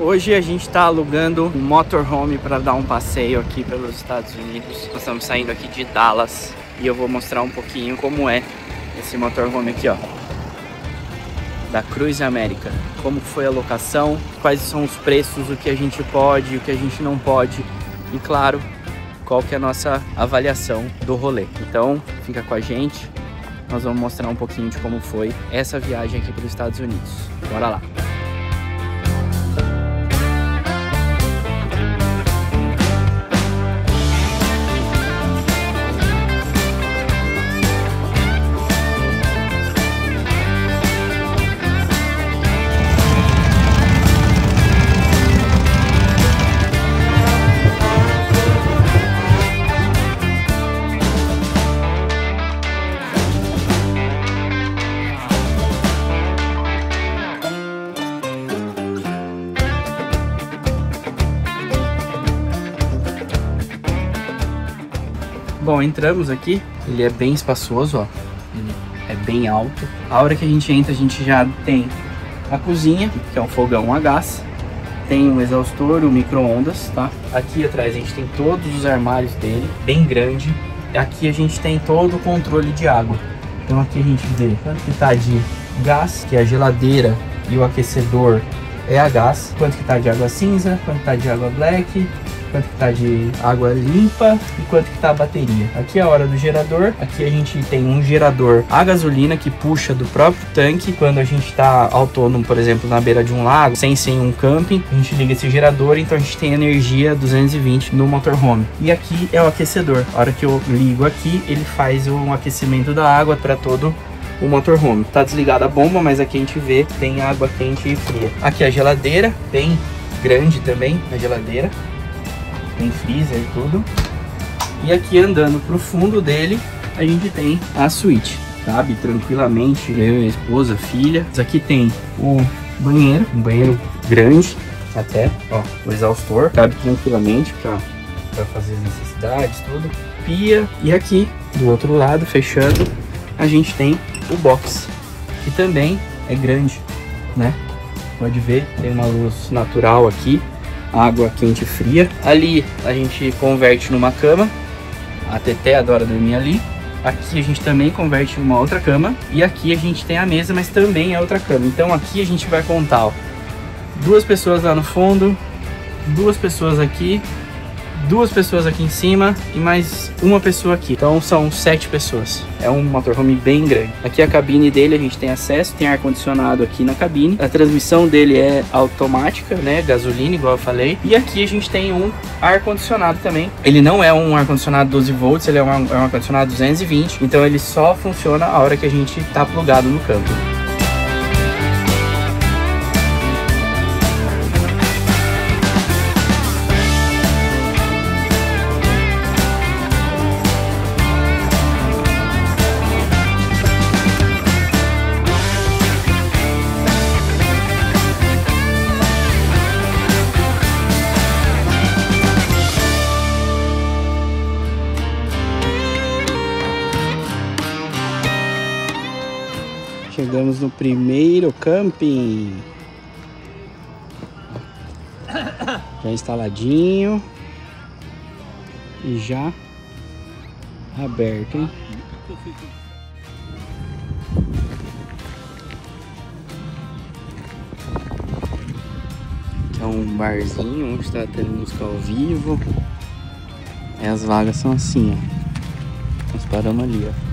Hoje a gente está alugando um motorhome para dar um passeio aqui pelos Estados Unidos. Nós estamos saindo aqui de Dallas e eu vou mostrar um pouquinho como é esse motorhome aqui, ó, da Cruise America. Como foi a locação, quais são os preços, o que a gente pode, o que a gente não pode e, claro, qual que é a nossa avaliação do rolê. Então, fica com a gente. Nós vamos mostrar um pouquinho de como foi essa viagem aqui para os Estados Unidos. Bora lá! Bom, entramos aqui, ele é bem espaçoso, ó, ele é bem alto. A hora que a gente entra, a gente já tem a cozinha, que é um fogão a gás, tem um exaustor, um micro-ondas, tá? Aqui atrás a gente tem todos os armários dele, bem grande. Aqui a gente tem todo o controle de água. Então aqui a gente vê quanto que tá de gás, que é a geladeira e o aquecedor é a gás, quanto que tá de água cinza, quanto tá de água black, quanto que tá de água limpa e quanto que tá a bateria. Aqui é a hora do gerador. Aqui a gente tem um gerador a gasolina que puxa do próprio tanque. Quando a gente tá autônomo, por exemplo, na beira de um lago, sem um camping, a gente liga esse gerador, então a gente tem energia 220 no motorhome. E aqui é o aquecedor. A hora que eu ligo aqui, ele faz um aquecimento da água para todo o motorhome. Tá desligada a bomba, mas aqui a gente vê que tem água quente e fria. Aqui a geladeira, bem grande também a geladeira. Tem freezer e tudo. E aqui andando pro fundo dele, a gente tem a suíte. Cabe tranquilamente eu, minha esposa, filha. Aqui tem o banheiro, um banheiro grande até, ó, o exaustor. Cabe tranquilamente para fazer as necessidades, tudo. Pia. E aqui, do outro lado, fechando, a gente tem o box, que também é grande, né? Pode ver, tem uma luz natural aqui. Água quente e fria. Ali a gente converte numa cama. A Teté adora dormir ali. Aqui a gente também converte numa outra cama. E aqui a gente tem a mesa, mas também é outra cama. Então aqui a gente vai contar, ó, 2 pessoas lá no fundo, 2 pessoas aqui, 2 pessoas aqui em cima e mais uma pessoa aqui. Então são 7 pessoas. É um motorhome bem grande. Aqui a cabine dele a gente tem acesso, tem ar-condicionado aqui na cabine. A transmissão dele é automática, né? Gasolina, igual eu falei. E aqui a gente tem um ar-condicionado também. Ele não é um ar-condicionado 12 volts, ele é um ar-condicionado 220. Então ele só funciona a hora que a gente tá plugado no campo. Chegamos no primeiro camping. Já instaladinho. E já aberto, hein? Aqui é um barzinho onde está tendo música ao vivo. E as vagas são assim, ó. Nós paramos ali, ó.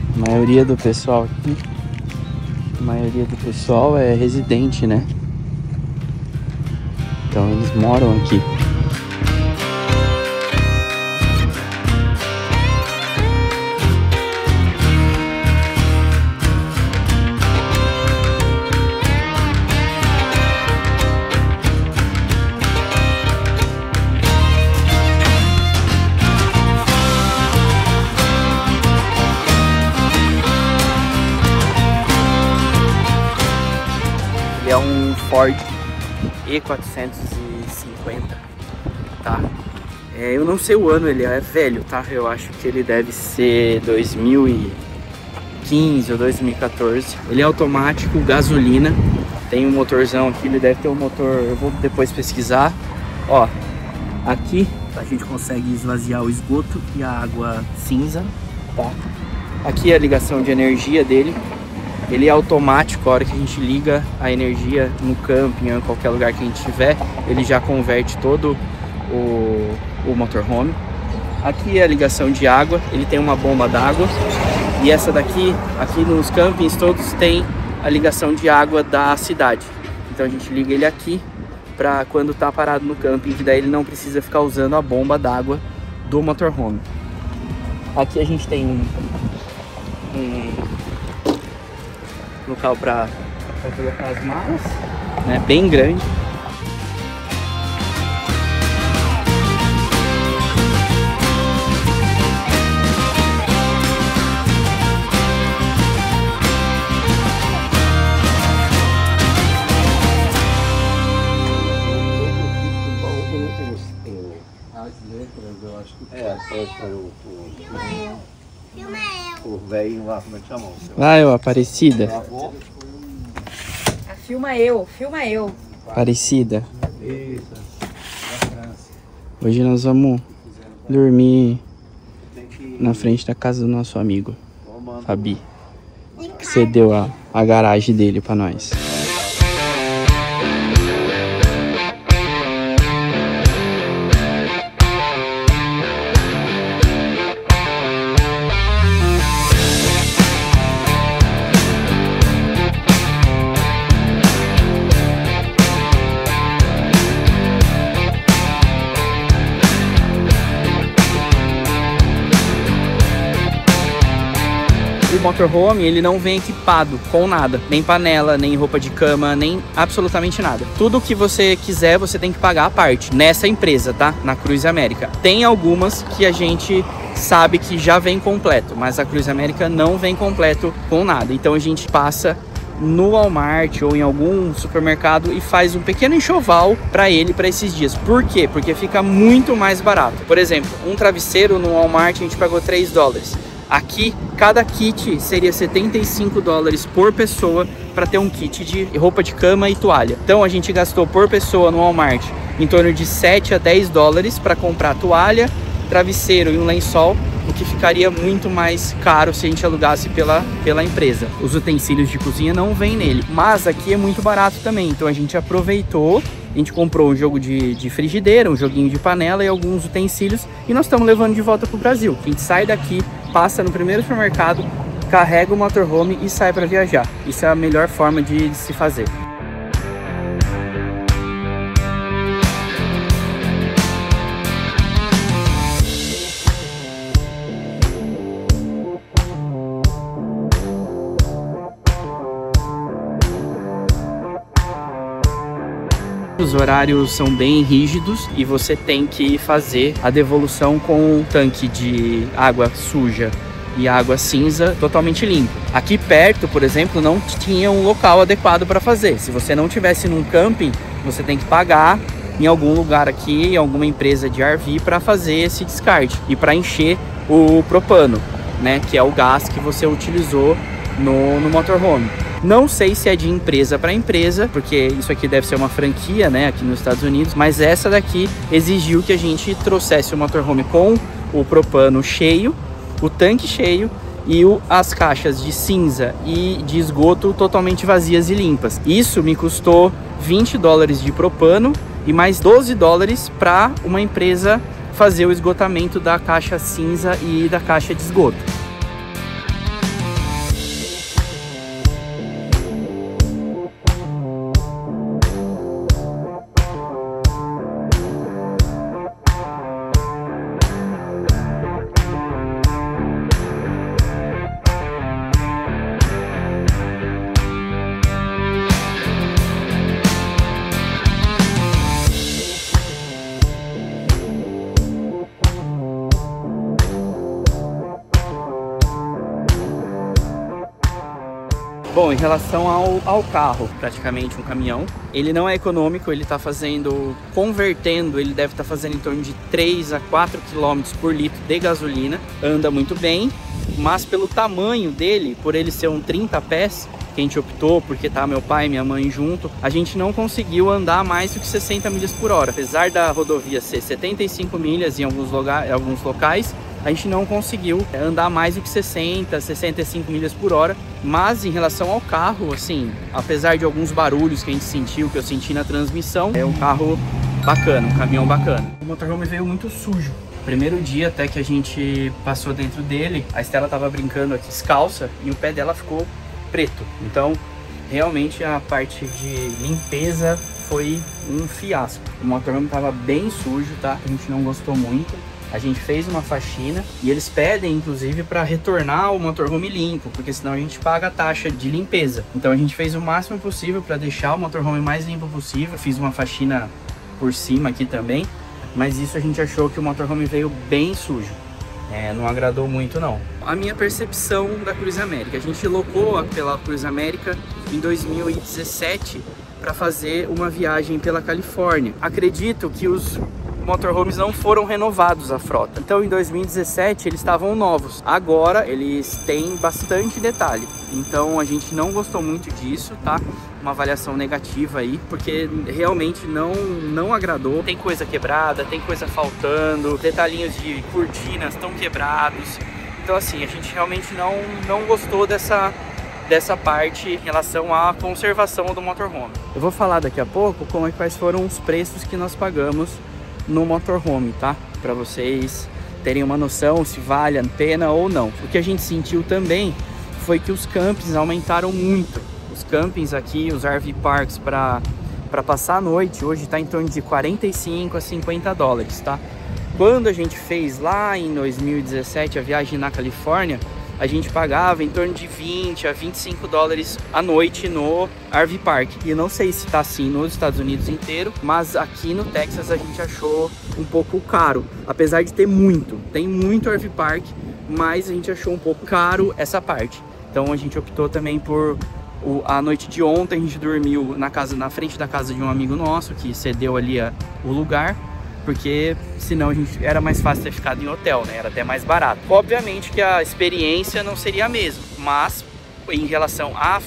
A maioria do pessoal aqui, é residente, né? Então eles moram aqui. Ele é um Ford E450, tá? Eu não sei o ano, ele é velho, tá? Eu acho que ele deve ser 2015 ou 2014. Ele é automático, gasolina. Tem um motorzão aqui, ele deve ter um motor, eu vou depois pesquisar. Ó, aqui a gente consegue esvaziar o esgoto e a água cinza, tá? Aqui é a ligação de energia dele. Ele é automático, a hora que a gente liga a energia no camping ou em qualquer lugar que a gente tiver, ele já converte todo o motorhome. Aqui é a ligação de água, ele tem uma bomba d'água. E essa daqui, aqui nos campings todos tem a ligação de água da cidade. Então a gente liga ele aqui para quando tá parado no camping, que daí ele não precisa ficar usando a bomba d'água do motorhome. Aqui a gente tem um local para colocar as malas, né, bem grande. As letras, eu acho que o velho lá, como é que chama? Vai, ó, Aparecida. Filma eu, filma eu. Aparecida. Isso, da França. Hoje nós vamos dormir na frente da casa do nosso amigo, Fabi. Cedeu a garagem dele pra nós. O motorhome, ele não vem equipado com nada, nem panela, nem roupa de cama, nem absolutamente nada. Tudo que você quiser, você tem que pagar à parte, nessa empresa, tá? Na Cruise América. Tem algumas que a gente sabe que já vem completo, mas a Cruise América não vem completo com nada. Então a gente passa no Walmart ou em algum supermercado e faz um pequeno enxoval para ele para esses dias. Por quê? Porque fica muito mais barato. Por exemplo, um travesseiro no Walmart a gente pagou $3. Aqui, cada kit seria $75 por pessoa para ter um kit de roupa de cama e toalha. Então a gente gastou por pessoa no Walmart em torno de $7 a $10 para comprar toalha, travesseiro e um lençol, o que ficaria muito mais caro se a gente alugasse pela empresa. Os utensílios de cozinha não vêm nele, mas aqui é muito barato também, então a gente aproveitou. A gente comprou um jogo de frigideira, um joguinho de panela e alguns utensílios e nós estamos levando de volta para o Brasil. A gente sai daqui, passa no primeiro supermercado, carrega o motorhome e sai para viajar. Isso é a melhor forma de se fazer. Os horários são bem rígidos e você tem que fazer a devolução com um tanque de água suja e água cinza totalmente limpo. Aqui perto, por exemplo, não tinha um local adequado para fazer. Se você não tivesse num camping, você tem que pagar em algum lugar aqui, em alguma empresa de RV, para fazer esse descarte e para encher o propano, né, que é o gás que você utilizou no motorhome. Não sei se é de empresa para empresa, porque isso aqui deve ser uma franquia, né, aqui nos Estados Unidos, mas essa daqui exigiu que a gente trouxesse o motorhome com o propano cheio, o tanque cheio e as caixas de cinza e de esgoto totalmente vazias e limpas. Isso me custou $20 de propano e mais $12 para uma empresa fazer o esgotamento da caixa cinza e da caixa de esgoto. Bom, em relação ao carro, praticamente um caminhão, ele não é econômico, ele está convertendo, ele deve estar fazendo em torno de 3 a 4 km por litro de gasolina, anda muito bem, mas pelo tamanho dele, por ele ser um 30 pés, que a gente optou, porque tá meu pai e minha mãe junto, a gente não conseguiu andar mais do que 60 milhas por hora. Apesar da rodovia ser 75 milhas em alguns locais, a gente não conseguiu andar mais do que 60, 65 milhas por hora. Mas em relação ao carro, assim, apesar de alguns barulhos que a gente sentiu, que eu senti na transmissão, é um carro bacana, um caminhão bacana. O motorhome veio muito sujo. Primeiro dia até que a gente passou dentro dele, a Estela tava brincando aqui descalça e o pé dela ficou preto. Então, realmente a parte de limpeza foi um fiasco. O motorhome tava bem sujo, tá? A gente não gostou muito. A gente fez uma faxina e eles pedem, inclusive, para retornar o motorhome limpo, porque senão a gente paga a taxa de limpeza. Então a gente fez o máximo possível para deixar o motorhome mais limpo possível. Fiz uma faxina por cima aqui também, mas isso a gente achou que o motorhome veio bem sujo. Não agradou muito não. A minha percepção da Cruise América, a gente locou pela Cruise América em 2017 para fazer uma viagem pela Califórnia. Acredito que os motorhomes não foram renovados a frota. Então em 2017 eles estavam novos. Agora eles têm bastante detalhe. Então a gente não gostou muito disso, tá? Uma avaliação negativa aí, porque realmente não agradou. Tem coisa quebrada, tem coisa faltando, detalhinhos de cortinas estão quebrados. Então assim, a gente realmente não gostou dessa parte em relação à conservação do motorhome. Eu vou falar daqui a pouco quais foram os preços que nós pagamos no motorhome, tá? Para vocês terem uma noção se vale a pena ou não. O que a gente sentiu também foi que os campings aumentaram muito. Os campings aqui, os RV Parks para passar a noite, hoje está em torno de 45 a 50 dólares, tá? Quando a gente fez lá em 2017 a viagem na Califórnia, a gente pagava em torno de 20 a 25 dólares a noite no RV Park. E eu não sei se tá assim nos Estados Unidos inteiro, mas aqui no Texas a gente achou um pouco caro. Apesar de ter tem muito RV Park, mas a gente achou um pouco caro essa parte. Então a gente optou também por... A noite de ontem a gente dormiu na frente da casa de um amigo nosso, que cedeu ali o lugar. Porque senão era mais fácil ter ficado em hotel, né? Era até mais barato. Obviamente que a experiência não seria a mesma, mas em relação à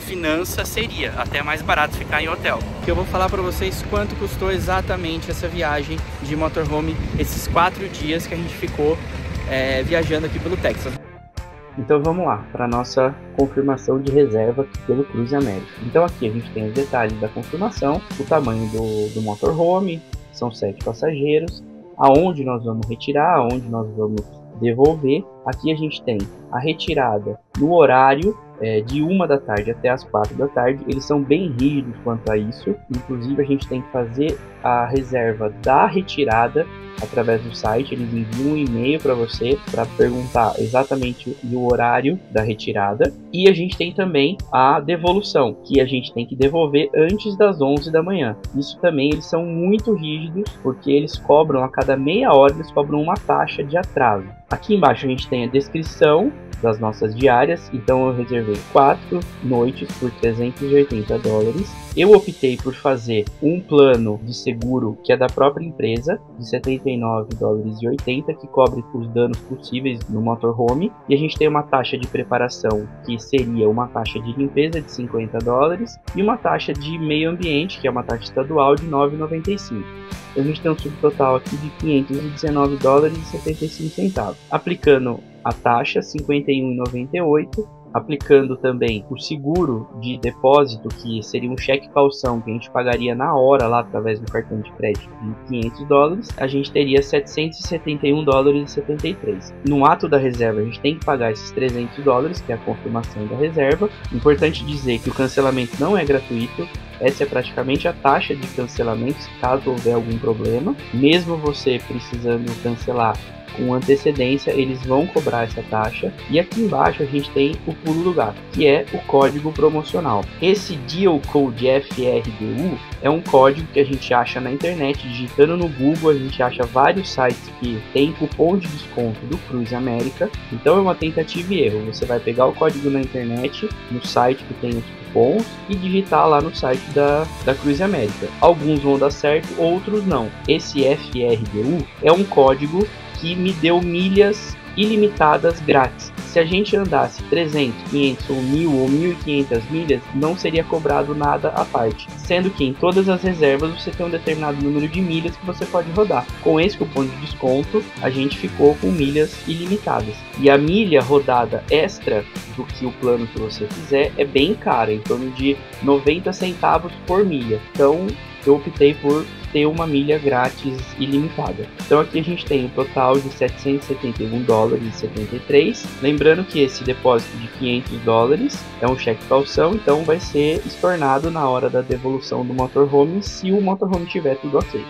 finança seria até mais barato ficar em hotel. Que eu vou falar para vocês quanto custou exatamente essa viagem de motorhome, esses 4 dias que a gente ficou viajando aqui pelo Texas. Então vamos lá para nossa confirmação de reserva aqui pelo Cruise América. Então aqui a gente tem os detalhes da confirmação, o tamanho do motorhome. São 7 passageiros, aonde nós vamos retirar, aonde nós vamos devolver. Aqui a gente tem a retirada no horário de 1 da tarde até as 4 da tarde. Eles são bem rígidos quanto a isso. Inclusive a gente tem que fazer a reserva da retirada através do site. Eles enviam um e-mail para você para perguntar exatamente o horário da retirada. E a gente tem também a devolução, que a gente tem que devolver antes das 11 da manhã. Isso também eles são muito rígidos, porque eles cobram a cada meia hora, eles cobram uma taxa de atraso. Aqui embaixo a gente tem a descrição das nossas diárias. Então eu reservei 4 noites por 380 dólares. Eu optei por fazer um plano de seguro que é da própria empresa, de 79 dólares e 80, que cobre os danos possíveis no motorhome. E a gente tem uma taxa de preparação, que seria uma taxa de limpeza de 50 dólares e uma taxa de meio ambiente, que é uma taxa estadual, de 9,95. A gente tem um subtotal aqui de 519 dólares e 75 centavos. Aplicando a taxa, 51,98. Aplicando também o seguro de depósito, que seria um cheque calção que a gente pagaria na hora lá através do cartão de crédito de 500 dólares, a gente teria 771 dólares e 73. No ato da reserva a gente tem que pagar esses 300 dólares, que é a confirmação da reserva. Importante dizer que o cancelamento não é gratuito. Essa é praticamente a taxa de cancelamento caso houver algum problema. Mesmo você precisando cancelar com antecedência, eles vão cobrar essa taxa. E aqui embaixo a gente tem o pulo do gato, que é o código promocional. Esse Deal Code FRDU é um código que a gente acha na internet. Digitando no Google, a gente acha vários sites que tem cupom de desconto do Cruise América. Então é uma tentativa e erro. Você vai pegar o código na internet, no site que tem os cupons, e digitar lá no site da Cruise América. Alguns vão dar certo, outros não. Esse FRDU é um código que me deu milhas ilimitadas grátis. Se a gente andasse 300, 500 ou 1000 ou 1500 milhas, não seria cobrado nada à parte, sendo que em todas as reservas você tem um determinado número de milhas que você pode rodar. Com esse cupom de desconto, a gente ficou com milhas ilimitadas. E a milha rodada extra do que o plano que você fizer é bem cara, em torno de 90 centavos por milha. Então eu optei por ter uma milha grátis ilimitada. Então aqui a gente tem um total de 771 dólares e 73. Lembrando que esse depósito de 500 dólares é um cheque calção, então vai ser estornado na hora da devolução do motorhome se o motorhome tiver tudo ok.